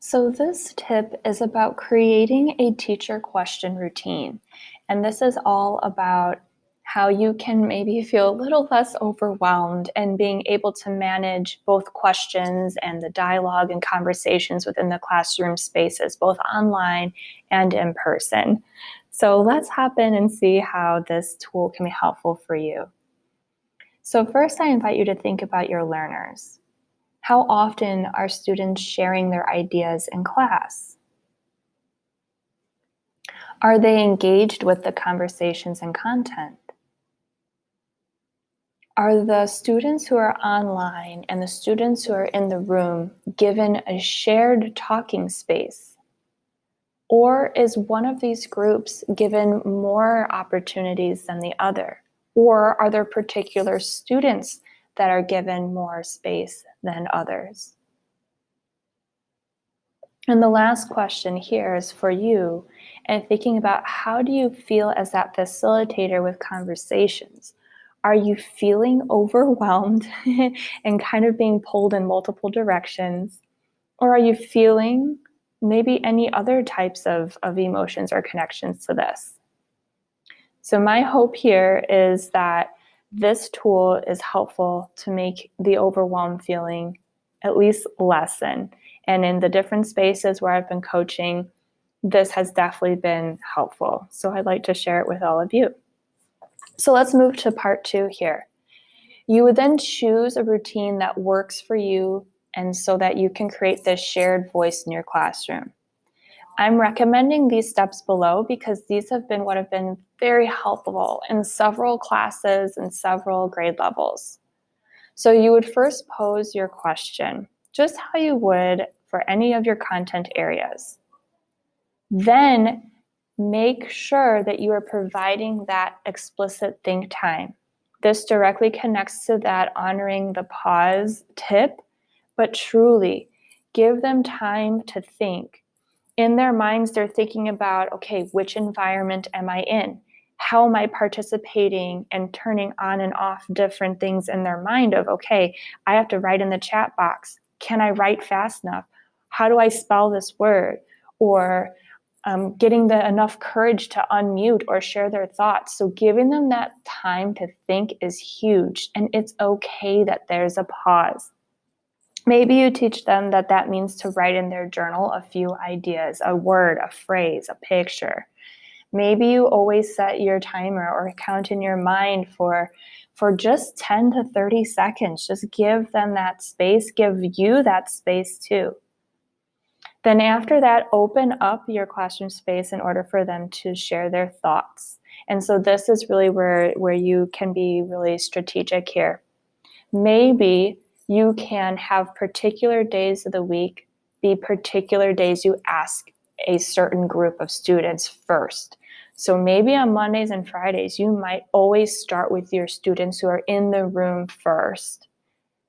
So this tip is about creating a teacher question routine. And this is all about how you can maybe feel a little less overwhelmed and being able to manage both questions and the dialogue and conversations within the classroom spaces, both online and in person. So let's hop in and see how this tool can be helpful for you. So first, I invite you to think about your learners. How often are students sharing their ideas in class? Are they engaged with the conversations and content? Are the students who are online and the students who are in the room given a shared talking space? Or is one of these groups given more opportunities than the other? Or are there particular students that are given more space than others? And the last question here is for you, and thinking about how do you feel as that facilitator with conversations? Are you feeling overwhelmed and kind of being pulled in multiple directions? Or are you feeling maybe any other types of emotions or connections to this? So my hope here is that this tool is helpful to make the overwhelm feeling at least lessen. And in the different spaces where I've been coaching, this has definitely been helpful. So I'd like to share it with all of you. So let's move to part 2 here. You would then choose a routine that works for you and so that you can create this shared voice in your classroom. I'm recommending these steps below because these have been what have been very helpful in several classes and several grade levels. So you would first pose your question, just how you would for any of your content areas. Then make sure that you are providing that explicit think time. This directly connects to that honoring the pause tip, but truly give them time to think. In their minds, they're thinking about, okay, which environment am I in? How am I participating and turning on and off different things in their mind of, okay, I have to write in the chat box. Can I write fast enough? How do I spell this word? Or getting enough courage to unmute or share their thoughts. So giving them that time to think is huge. And it's okay that there's a pause. Maybe you teach them that that means to write in their journal a few ideas, a word, a phrase, a picture. Maybe you always set your timer or count in your mind for just 10 to 30 seconds. Just give them that space, give you that space too. Then after that, open up your classroom space in order for them to share their thoughts. And so this is really where you can be really strategic here. Maybe you can have particular days of the week be particular days you ask a certain group of students first. So maybe on Mondays and Fridays, you might always start with your students who are in the room first.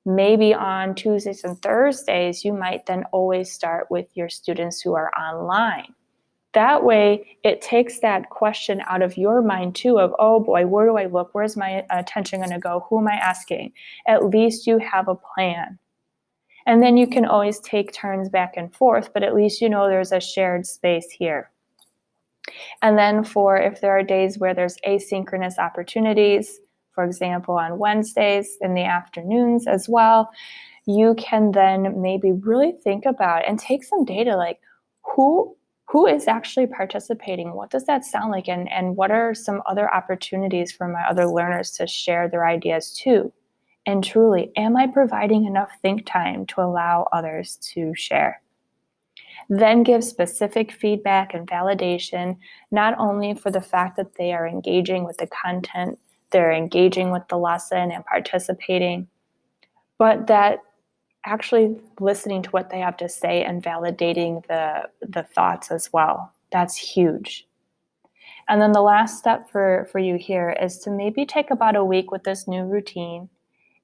Maybe on Tuesdays and Thursdays, you might then always start with your students who are online. That way, it takes that question out of your mind too of, oh boy, where do I look? Where's my attention going to go? Who am I asking? At least you have a plan. And then you can always take turns back and forth, but at least you know there's a shared space here. And then for if there are days where there's asynchronous opportunities, for example, on Wednesdays in the afternoons as well, you can then maybe really think about and take some data like who is actually participating? What does that sound like? And what are some other opportunities for my other learners to share their ideas too? And truly, am I providing enough think time to allow others to share? Then give specific feedback and validation, not only for the fact that they are engaging with the content, they're engaging with the lesson and participating, but that actually listening to what they have to say and validating the thoughts as well. That's huge. And then the last step for you here is to maybe take about a week with this new routine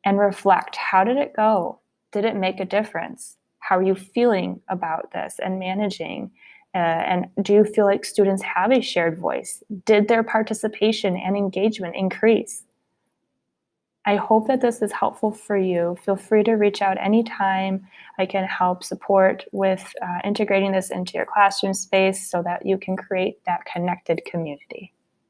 and reflect. How did it go? Did it make a difference? How are you feeling about this and managing? And do you feel like students have a shared voice? Did their participation and engagement increase? I hope that this is helpful for you. Feel free to reach out anytime. I can help support with integrating this into your classroom space so that you can create that connected community.